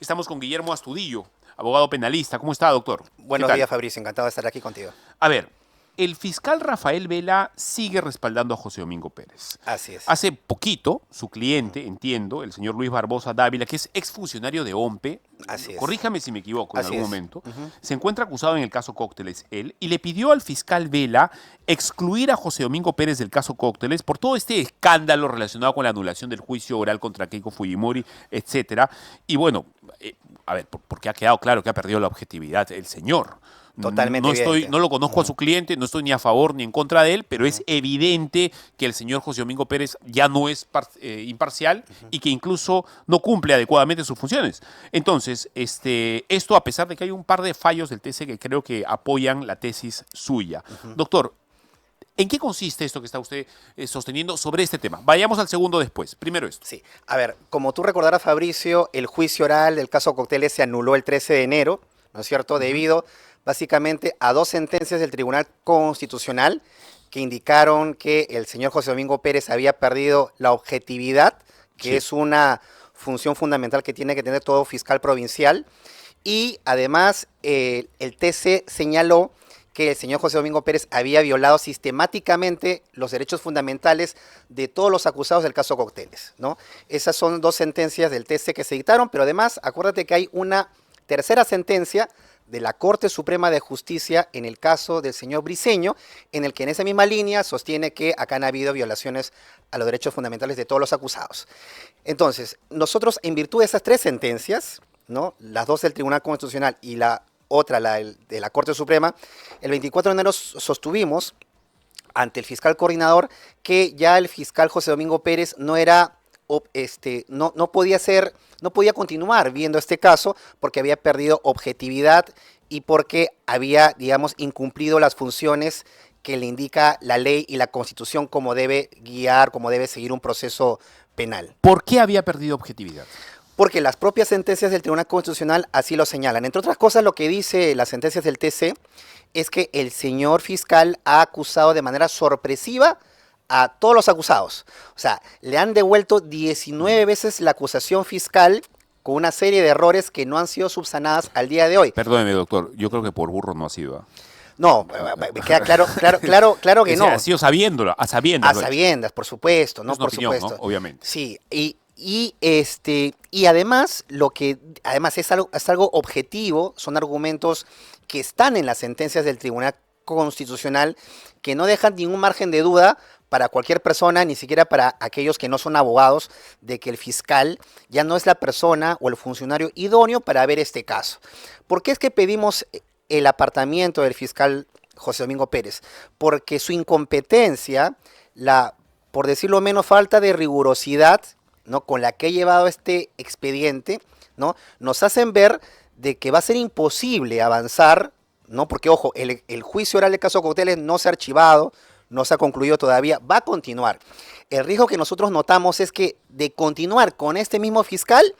Estamos con Guillermo Astudillo, abogado penalista. ¿Cómo está, doctor? ¿Qué Buenos tal? días, Fabricio. Encantado de estar aquí contigo. A ver, el fiscal Rafael Vela sigue respaldando a José Domingo Pérez. Así es. Hace poquito, su cliente, entiendo, el señor Luis Barbosa Dávila, que es exfuncionario de OMPE, Así es. corríjame si me equivoco en Así algún es. momento, Ujú. se encuentra acusado en el caso Cócteles él y le pidió al fiscal Vela excluir a José Domingo Pérez del caso Cócteles por todo este escándalo relacionado con la anulación del juicio oral contra Keiko Fujimori, etcétera. Y bueno, a ver, porque ha quedado claro que ha perdido la objetividad el señor. Totalmente evidente. No lo conozco a Ujú. su cliente, no estoy ni a favor ni en contra de él, pero es evidente que el señor José Domingo Pérez ya no es imparcial y que incluso no cumple adecuadamente sus funciones. Entonces, esto a pesar de que hay un par de fallos del TC que creo que apoyan la tesis suya. Doctor, ¿en qué consiste esto que está usted sosteniendo sobre este tema? Vayamos al segundo después. Primero esto. Sí. A ver, como tú recordarás, Fabricio, el juicio oral del caso Cócteles se anuló el 13 de enero, ¿no es cierto? Debido básicamente a dos sentencias del Tribunal Constitucional que indicaron que el señor José Domingo Pérez había perdido la objetividad, que Sí. es una función fundamental que tiene que tener todo fiscal provincial. Y además el TC señaló que el señor José Domingo Pérez había violado sistemáticamente los derechos fundamentales de todos los acusados del caso Cócteles, ¿no? Esas son dos sentencias del TC que se dictaron, pero además acuérdate que hay una tercera sentencia de la Corte Suprema de Justicia en el caso del señor Briceño, en el que en esa misma línea sostiene que acá han habido violaciones a los derechos fundamentales de todos los acusados. Entonces, nosotros en virtud de esas tres sentencias, ¿no? Las dos del Tribunal Constitucional y la otra, de la Corte Suprema, el 24 de enero sostuvimos ante el fiscal coordinador que ya el fiscal José Domingo Pérez no era, no podía continuar viendo este caso porque había perdido objetividad y porque había, digamos, incumplido las funciones que le indica la ley y la Constitución como debe guiar, como debe seguir un proceso penal. ¿Por qué había perdido objetividad? Porque las propias sentencias del Tribunal Constitucional así lo señalan. Entre otras cosas, lo que dice las sentencias del TC es que el señor fiscal ha acusado de manera sorpresiva a todos los acusados. O sea, le han devuelto 19 veces la acusación fiscal con una serie de errores que no han sido subsanadas al día de hoy. Perdóneme, doctor, yo creo que por burro no ha sido. ¿Ah? No, me queda claro que no. Ha sido sabiéndolo, a sabiendas. A sabiendas, por supuesto, ¿no? Es una Por opinión, supuesto. ¿no? Obviamente. Sí, y además, lo que además es algo objetivo, son argumentos que están en las sentencias del Tribunal Constitucional que no dejan ningún margen de duda para cualquier persona, ni siquiera para aquellos que no son abogados, de que el fiscal ya no es la persona o el funcionario idóneo para ver este caso. ¿Por qué es que pedimos el apartamiento del fiscal José Domingo Pérez? Porque su incompetencia, por decirlo menos, falta de rigurosidad, ¿no?, con la que ha llevado este expediente, ¿no?, nos hacen ver de que va a ser imposible avanzar, ¿no? Porque, ojo, el juicio oral del caso Cócteles no se ha archivado, no se ha concluido todavía, va a continuar. El riesgo que nosotros notamos es que de continuar con este mismo fiscal,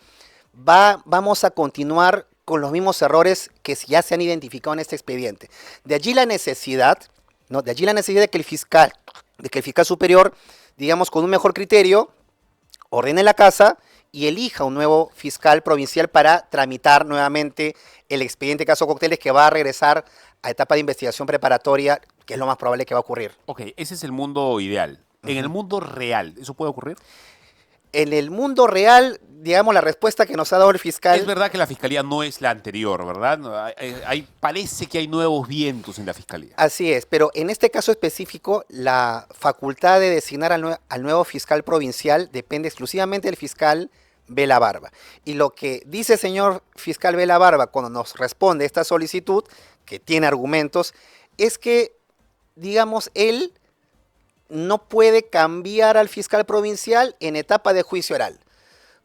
vamos a continuar con los mismos errores que ya se han identificado en este expediente. De allí la necesidad, ¿no?, de allí la necesidad de que el fiscal superior, digamos, con un mejor criterio, ordene la casa y elija un nuevo fiscal provincial para tramitar nuevamente el expediente caso Cócteles, que va a regresar a etapa de investigación preparatoria, que es lo más probable que va a ocurrir. Ok, ese es el mundo ideal. En el mundo real, ¿eso puede ocurrir? En el mundo real, digamos, la respuesta que nos ha dado el fiscal... Es verdad que la fiscalía no es la anterior, ¿verdad? Parece que hay nuevos vientos en la fiscalía. Así es, pero en este caso específico, la facultad de designar al nuevo fiscal provincial depende exclusivamente del fiscal Vela Barba. Y lo que dice el señor fiscal Vela Barba cuando nos responde esta solicitud, que tiene argumentos, es que, digamos, él no puede cambiar al fiscal provincial en etapa de juicio oral.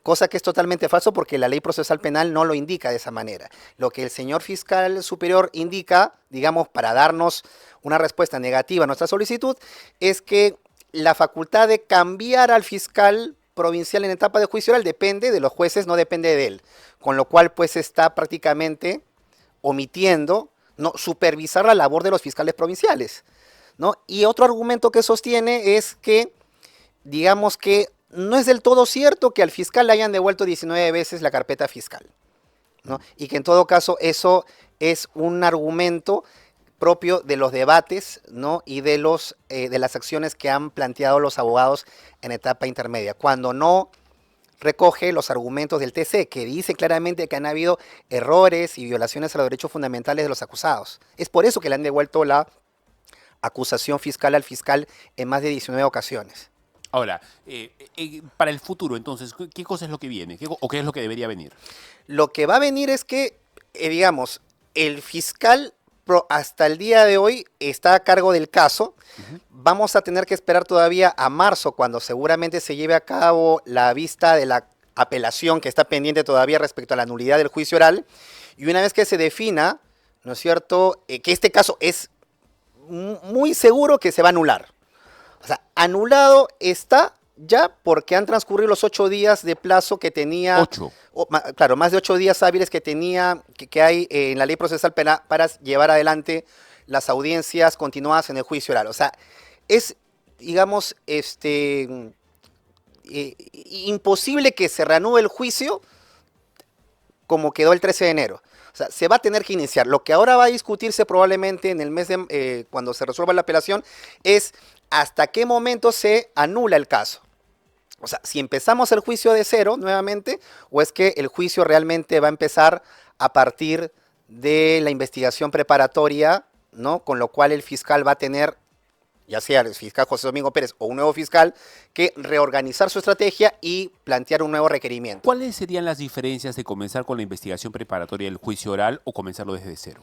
Cosa que es totalmente falso porque la ley procesal penal no lo indica de esa manera. Lo que el señor fiscal superior indica, digamos, para darnos una respuesta negativa a nuestra solicitud, es que la facultad de cambiar al fiscal provincial en etapa de juicio oral depende de los jueces, no depende de él. Con lo cual, pues, está prácticamente omitiendo, ¿no?, supervisar la labor de los fiscales provinciales, ¿no? Y otro argumento que sostiene es que, digamos, que no es del todo cierto que al fiscal le hayan devuelto 19 veces la carpeta fiscal, ¿no? Y que en todo caso eso es un argumento propio de los debates, ¿no? Y de las acciones que han planteado los abogados en etapa intermedia. Cuando no recoge los argumentos del TC, que dice claramente que han habido errores y violaciones a los derechos fundamentales de los acusados. Es por eso que le han devuelto la acusación fiscal al fiscal en más de 19 ocasiones. Ahora, para el futuro, entonces, ¿qué cosa es lo que viene? ¿O qué es lo que debería venir? Lo que va a venir es que, digamos, el fiscal hasta el día de hoy está a cargo del caso. Vamos a tener que esperar todavía a marzo, cuando seguramente se lleve a cabo la vista de la apelación que está pendiente todavía respecto a la nulidad del juicio oral. Y una vez que se defina, ¿no es cierto?, que este caso es muy seguro que se va a anular. O sea, anulado está ya porque han transcurrido los 8 días de plazo que tenía. 8. Claro, más de 8 días hábiles que tenía, que hay en la ley procesal penal para llevar adelante las audiencias continuadas en el juicio oral. O sea, es, digamos, imposible que se reanude el juicio como quedó el 13 de enero. O sea, se va a tener que iniciar. Lo que ahora va a discutirse probablemente en el mes de, cuando se resuelva la apelación, es hasta qué momento se anula el caso. O sea, si empezamos el juicio de cero nuevamente, o es que el juicio realmente va a empezar a partir de la investigación preparatoria, ¿no? Con lo cual el fiscal va a tener, ya sea el fiscal José Domingo Pérez o un nuevo fiscal, que reorganizar su estrategia y plantear un nuevo requerimiento. ¿Cuáles serían las diferencias de comenzar con la investigación preparatoria del juicio oral o comenzarlo desde cero?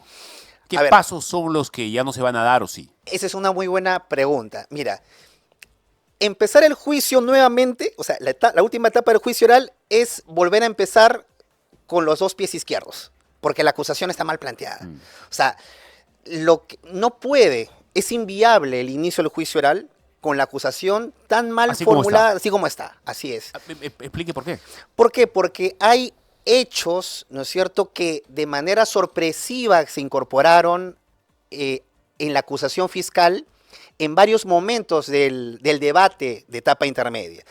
¿Qué pasos son los que ya no se van a dar o sí? Esa es una muy buena pregunta. Mira, empezar el juicio nuevamente, o sea, la última etapa del juicio oral es volver a empezar con los 2 pies izquierdos, porque la acusación está mal planteada. O sea, no puede, es inviable el inicio del juicio oral con la acusación tan mal formulada, así como está. Así es. Explique por qué. ¿Por qué? Porque hay hechos, ¿no es cierto?, que de manera sorpresiva se incorporaron en la acusación fiscal en varios momentos del debate de etapa intermedia.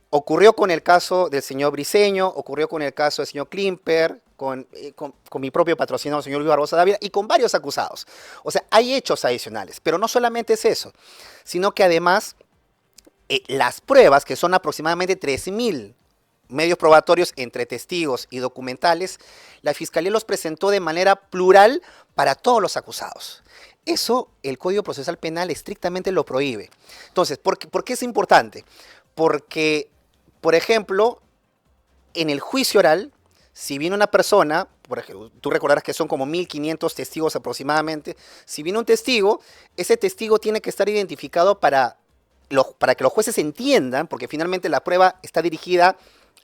Ocurrió con el caso del señor Briceño, ocurrió con el caso del señor Klimper, con mi propio patrocinador, el señor Luis Barbosa Dávila, y con varios acusados. O sea, hay hechos adicionales, pero no solamente es eso, sino que además las pruebas, que son aproximadamente 3.000 medios probatorios entre testigos y documentales, la Fiscalía los presentó de manera plural para todos los acusados. Eso el Código Procesal Penal estrictamente lo prohíbe. Entonces, ¿por qué es importante? Porque, por ejemplo, en el juicio oral, si viene una persona, por ejemplo, tú recordarás que son como 1.500 testigos aproximadamente, si viene un testigo, ese testigo tiene que estar identificado para que los jueces entiendan, porque finalmente la prueba está dirigida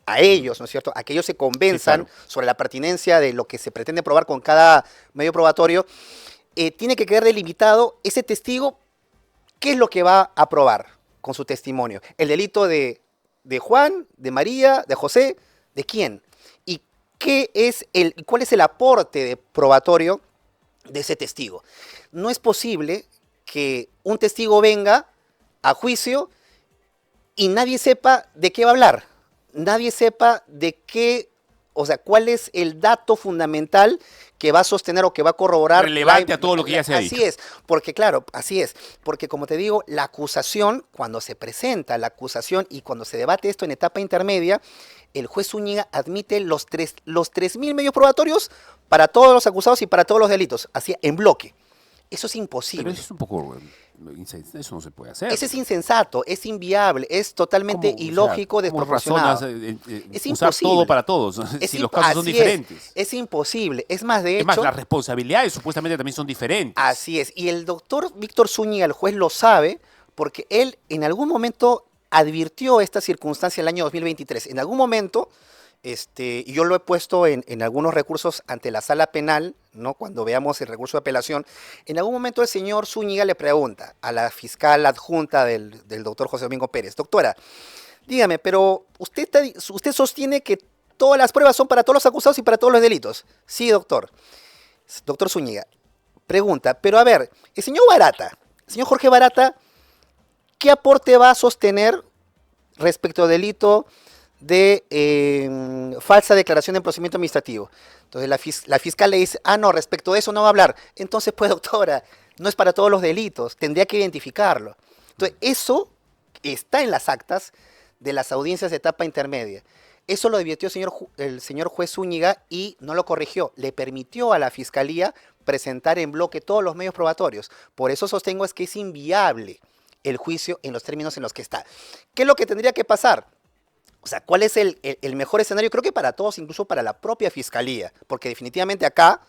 a ellos, ¿no es cierto?, a que ellos se convenzan, sí, claro, sobre la pertinencia de lo que se pretende probar con cada medio probatorio. Tiene que quedar delimitado ese testigo, qué es lo que va a probar con su testimonio. El delito de Juan, de María, de José, ¿de quién? ¿Y cuál es el aporte de probatorio de ese testigo? No es posible que un testigo venga a juicio y nadie sepa de qué va a hablar. Nadie sepa de qué, o sea, cuál es el dato fundamental que va a sostener o que va a corroborar. Relevante a todo lo que ya se ha dicho. Así es, porque claro, así es, porque como te digo, la acusación, cuando se presenta la acusación y cuando se debate esto en etapa intermedia, el juez Zúñiga admite los 3.000 medios probatorios para todos los acusados y para todos los delitos, así en bloque. Eso es imposible. Pero eso es un poco... Eso no se puede hacer. Eso es insensato, es inviable, es totalmente ilógico, desproporcionado. Es usar todo para todos, si los casos son diferentes. Es imposible. Es más, de hecho... Es más, las responsabilidades supuestamente también son diferentes. Así es. Y el doctor Víctor Zúñiga, el juez, lo sabe porque él en algún momento advirtió esta circunstancia el año 2023. En algún momento, y yo lo he puesto en algunos recursos ante la sala penal, ¿no?, cuando veamos el recurso de apelación, en algún momento el señor Zúñiga le pregunta a la fiscal adjunta del doctor José Domingo Pérez: doctora, dígame, pero usted sostiene que todas las pruebas son para todos los acusados y para todos los delitos. Sí, doctor. Doctor Zúñiga pregunta, pero a ver, el señor Jorge Barata, ¿qué aporte va a sostener respecto al delito de falsa declaración de procedimiento administrativo. Entonces la fiscal le dice, ah, no, respecto de eso no va a hablar. Entonces, pues, doctora, no es para todos los delitos, tendría que identificarlo. Entonces, eso está en las actas de las audiencias de etapa intermedia. Eso lo advirtió el señor juez Zúñiga y no lo corrigió. Le permitió a la fiscalía presentar en bloque todos los medios probatorios. Por eso sostengo es que es inviable el juicio en los términos en los que está. ¿Qué es lo que tendría que pasar? O sea, ¿cuál es el mejor escenario? Creo que para todos, incluso para la propia fiscalía, porque definitivamente acá,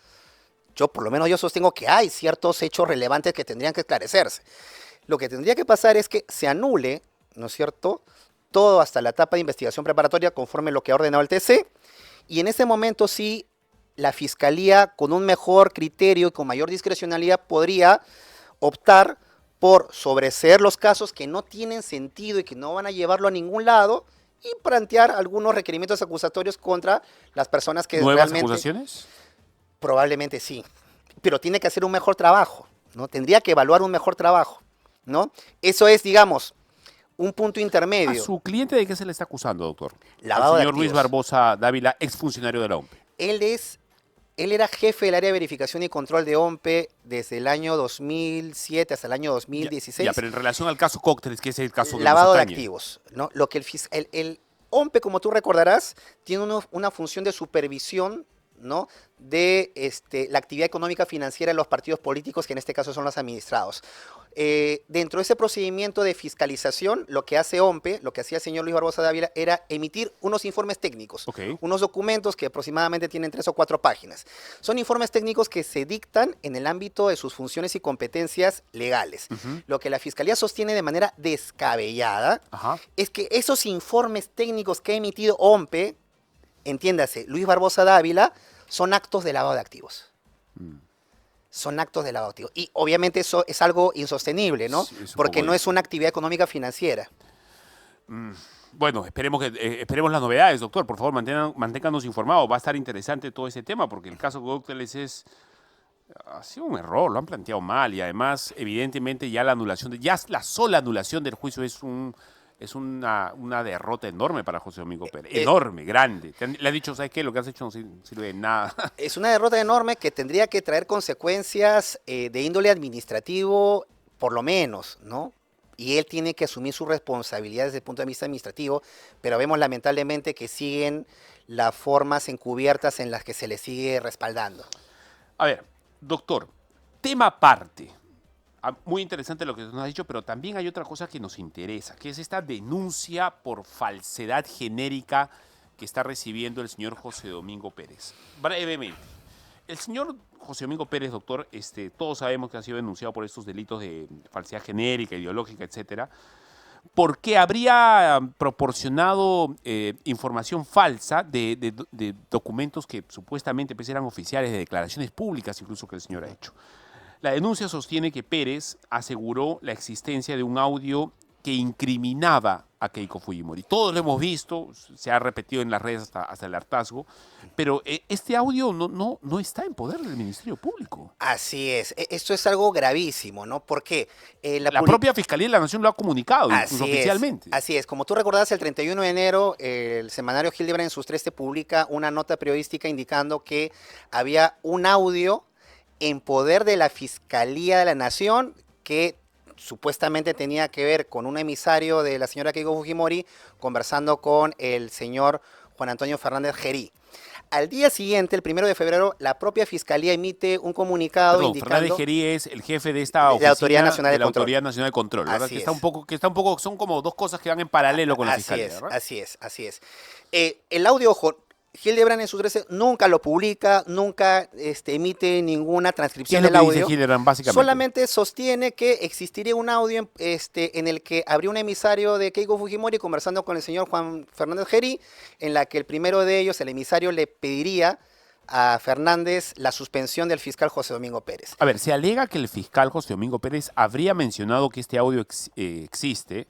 por lo menos yo sostengo que hay ciertos hechos relevantes que tendrían que esclarecerse. Lo que tendría que pasar es que se anule, ¿no es cierto?, todo hasta la etapa de investigación preparatoria conforme lo que ha ordenado el TC, y en ese momento sí, la fiscalía con un mejor criterio y con mayor discrecionalidad podría optar por sobreseer los casos que no tienen sentido y que no van a llevarlo a ningún lado, y plantear algunos requerimientos acusatorios contra las personas que ¿Nuevas realmente... acusaciones? Probablemente sí, pero tiene que hacer un mejor trabajo, ¿no? Tendría que evaluar un mejor trabajo, ¿no? Eso es, digamos, un punto ¿A intermedio. su cliente de qué se le está acusando, doctor? Lavado Al de señor Luis activos. Barbosa Dávila, exfuncionario de la OMP. Él era jefe del área de verificación y control de OMPE desde el año 2007 hasta el año 2016. Ya, pero en relación al caso Cócteles, que es el caso que Lavado nos de atañe. activos, ¿no? Lo que el OMPE, como tú recordarás, tiene una función de supervisión, ¿no?, de la actividad económica financiera de los partidos políticos, que en este caso son los administrados. Dentro de ese procedimiento de fiscalización, lo que hace OMPE, lo que hacía el señor Luis Barbosa Dávila, era emitir unos informes técnicos, unos documentos que aproximadamente tienen 3 o 4 páginas. Son informes técnicos que se dictan en el ámbito de sus funciones y competencias legales. Lo que la Fiscalía sostiene de manera descabellada es que esos informes técnicos que ha emitido OMPE, entiéndase, Luis Barbosa Dávila, son actos de lavado de activos. Son actos de lavado de activos. Y obviamente eso es algo insostenible, ¿no? Sí, es porque no es una actividad económica financiera. Bueno, esperemos las novedades, doctor. Por favor, manténganos informados. Va a estar interesante todo ese tema porque el caso Cócteles ha sido un error, lo han planteado mal y además, evidentemente, ya la sola anulación del juicio es una derrota enorme para José Domingo Pérez. Enorme, grande. Le ha dicho, ¿sabes qué? Lo que has hecho no sirve de nada. Es una derrota enorme que tendría que traer consecuencias de índole administrativo, por lo menos, ¿no? Y él tiene que asumir sus responsabilidades desde el punto de vista administrativo, pero vemos lamentablemente que siguen las formas encubiertas en las que se le sigue respaldando. A ver, doctor, tema aparte. Muy interesante lo que nos ha dicho, pero también hay otra cosa que nos interesa, que es esta denuncia por falsedad genérica que está recibiendo el señor José Domingo Pérez. Brevemente, el señor José Domingo Pérez, doctor, todos sabemos que ha sido denunciado por estos delitos de falsedad genérica, ideológica, etcétera, porque habría proporcionado información falsa de documentos que supuestamente pues, eran oficiales, de declaraciones públicas incluso que el señor ha hecho. La denuncia sostiene que Pérez aseguró la existencia de un audio que incriminaba a Keiko Fujimori. Todos lo hemos visto, se ha repetido en las redes hasta el hartazgo, pero este audio no está en poder del Ministerio Público. Así es. Esto es algo gravísimo, ¿no? Porque la propia Fiscalía de la Nación lo ha comunicado, incluso oficialmente. Así es. Como tú recordás, el 31 de enero, el semanario Hildebrand en sus 13 publica una nota periodística indicando que había un audio en poder de la Fiscalía de la Nación que supuestamente tenía que ver con un emisario de la señora Keiko Fujimori conversando con el señor Juan Antonio Fernández Gerí. Al día siguiente, el 1 de febrero, la propia Fiscalía emite un comunicado indicando... Fernández Gerí es el jefe de esta oficina Autoridad Nacional de la Control. Autoridad Nacional de Control, ¿verdad? Así que está un poco, son como dos cosas que van en paralelo con la Fiscalía, ¿verdad? Así es. El audio, ojo, Hildebrand en sus 13 nunca lo publica, nunca emite ninguna transcripción del audio. ¿Qué es lo que dice Hildebrand, básicamente? Solamente sostiene que existiría un audio en el que habría un emisario de Keiko Fujimori conversando con el señor Juan Fernández Gerí, en la que el primero de ellos, el emisario, le pediría a Fernández la suspensión del fiscal José Domingo Pérez. A ver, se alega que el fiscal José Domingo Pérez habría mencionado que este audio existe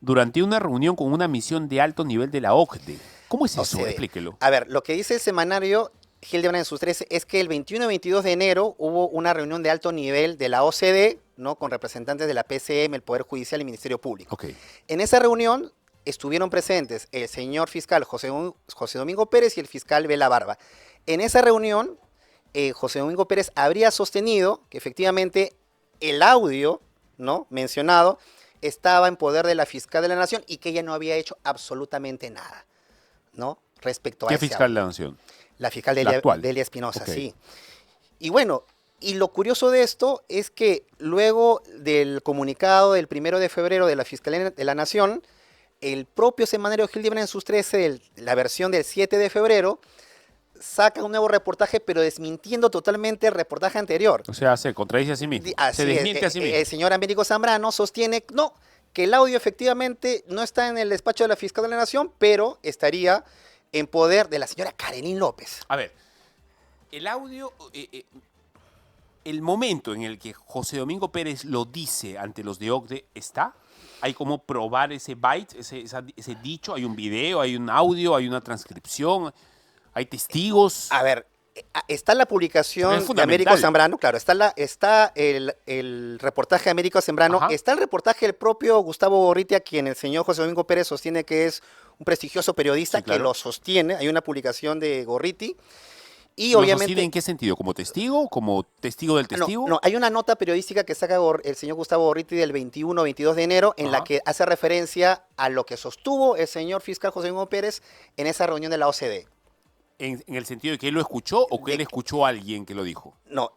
durante una reunión con una misión de alto nivel de la OCDE. ¿Cómo es eso? Explíquelo. A ver, lo que dice el semanario Hildebrand en sus 13 es que el 21 y 22 de enero hubo una reunión de alto nivel de la OCDE, ¿no?, con representantes de la PCM, el Poder Judicial y el Ministerio Público. Okay. En esa reunión estuvieron presentes el señor fiscal José Domingo Pérez y el fiscal Vela Barba. En esa reunión, José Domingo Pérez habría sostenido que efectivamente el audio, ¿no?, mencionado estaba en poder de la fiscal de la Nación y que ella no había hecho absolutamente nada, ¿no?, respecto a ¿Qué ese fiscal audio. de la Nación? La fiscal La actual. Delia Espinosa, Ok. sí. Y bueno, y lo curioso de esto es que luego del comunicado del 1 de febrero de la Fiscalía de la Nación, el propio semanario Hildebrand en sus 13, la versión del 7 de febrero, saca un nuevo reportaje, pero desmintiendo totalmente el reportaje anterior. O sea, se contradice a sí mismo. Se Así es, desmiente a sí mismo. el señor Américo Zambrano sostiene no, que el audio efectivamente no está en el despacho de la Fiscal de la Nación, pero estaría en poder de la señora Karelyn López. A ver, el audio, el momento en el que José Domingo Pérez lo dice ante los de OCDE, ¿está? ¿Hay cómo probar ese byte, ese dicho? ¿Hay un video, hay un audio, hay una transcripción, hay testigos? A ver, está la Porque publicación es de Américo fundamental. Zambrano, claro, está el reportaje de Américo Zambrano, Ajá. está el reportaje del propio Gustavo Gorriti, a quien el señor José Domingo Pérez sostiene que es un prestigioso periodista, Sí, claro. que lo sostiene, hay una publicación de Gorriti, y ¿Lo obviamente... sostiene en qué sentido? ¿Como testigo? ¿Como testigo del No, testigo? no, hay una nota periodística que saca el señor Gustavo Gorriti del 21 o 22 de enero en la Ajá. que hace referencia a lo que sostuvo el señor fiscal José Domingo Pérez en esa reunión de la OCDE. ¿En el sentido de que él lo escuchó o que él escuchó a alguien que lo dijo? No,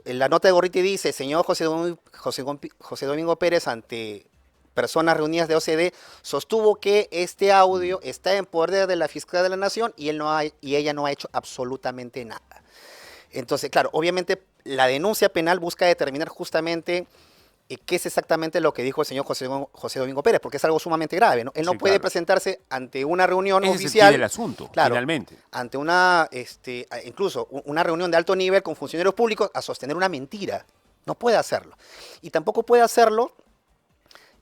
la nota de Gorriti dice, señor José Domingo Pérez, ante personas reunidas de OCDE, sostuvo que este audio está en poder de la Fiscalía de la Nación y ella no ha hecho absolutamente nada. Entonces, claro, obviamente la denuncia penal busca determinar justamente qué es exactamente lo que dijo el señor José Domingo Pérez, porque es algo sumamente grave, ¿no? Él no Sí, puede claro. presentarse ante una reunión Ese es el oficial. quid del asunto, Claro, finalmente. ante una, incluso una reunión de alto nivel con funcionarios públicos a sostener una mentira. No puede hacerlo. Y tampoco puede hacerlo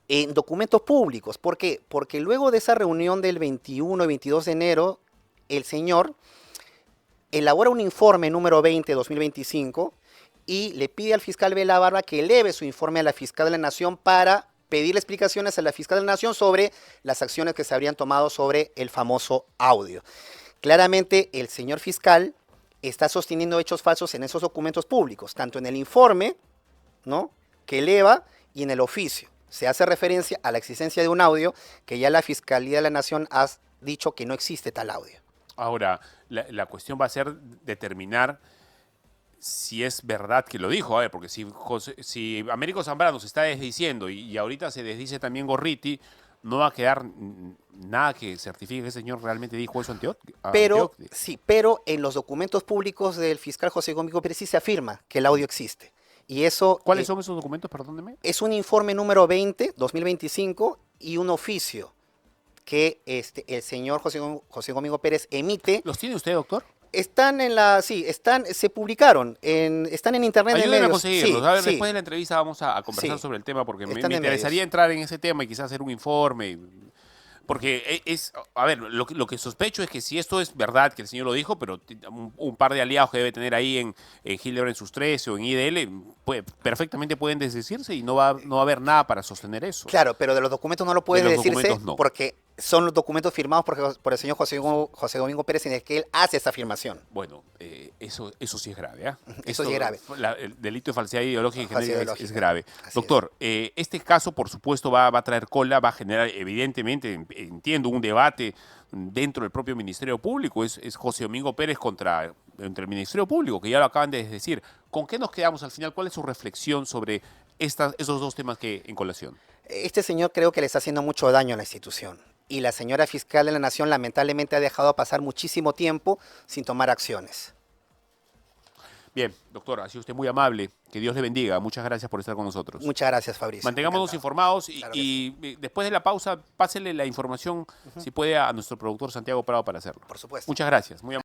en documentos públicos. ¿Por qué? Porque luego de esa reunión del 21 y 22 de enero, el señor elabora un informe número 20/2025 y le pide al fiscal Vela Barba que eleve su informe a la fiscal de la Nación para pedirle explicaciones a la fiscal de la Nación sobre las acciones que se habrían tomado sobre el famoso audio. Claramente el señor fiscal está sosteniendo hechos falsos en esos documentos públicos, tanto en el informe, ¿no?, que eleva y en el oficio. Se hace referencia a la existencia de un audio que ya la Fiscalía de la Nación ha dicho que no existe tal audio. Ahora, la cuestión va a ser determinar si es verdad que lo dijo. A ver, porque si Américo Zambrano se está desdiciendo y ahorita se desdice también Gorriti, no va a quedar nada que certifique que ese señor realmente dijo eso ante Pero, OCDE. sí, pero en los documentos públicos del fiscal José Domingo Pérez sí se afirma que el audio existe. Y eso ¿Cuáles son esos documentos? Perdóneme. es un informe número 20/2025 y un oficio que el señor José Domingo Pérez emite. ¿Los tiene usted, doctor? Están se publicaron, están en internet en Ayúdeme a medios. conseguirlos. Sí, A ver, sí. después de la entrevista vamos a conversar Sí. sobre el tema porque me Están en interesaría medios. entrar en ese tema y quizás hacer un informe. Porque a ver, lo que sospecho es que si esto es verdad, que el señor lo dijo, pero un par de aliados que debe tener ahí en Hildebrand en sus 13 o en IDL, perfectamente pueden desdecirse y no va a haber nada para sostener eso. Claro, pero de los documentos no lo puede De los decirse documentos no. porque son los documentos firmados por el señor José Domingo Pérez en el que él hace esa afirmación. Bueno, eso sí es grave. ¿Ah? Eso sí es grave. El delito de falsedad ideológica y Falsedad genérica es ideológica. grave. Así Doctor, este caso, por supuesto, va a traer cola, va a generar, evidentemente, entiendo, un debate dentro del propio Ministerio Público. Es José Domingo Pérez entre el Ministerio Público, que ya lo acaban de decir. ¿Con qué nos quedamos al final? ¿Cuál es su reflexión sobre esos dos temas que en colación? Este señor creo que le está haciendo mucho daño a la institución. Y la señora fiscal de la Nación lamentablemente ha dejado pasar muchísimo tiempo sin tomar acciones. Bien, doctor, ha sido usted muy amable. Que Dios le bendiga. Muchas gracias por estar con nosotros. Muchas gracias, Fabricio. Mantengámonos Encantado. informados Claro que y después de la pausa, pásele la información, si puede, a nuestro productor Santiago Prado para hacerlo. Por supuesto. Muchas gracias. Muy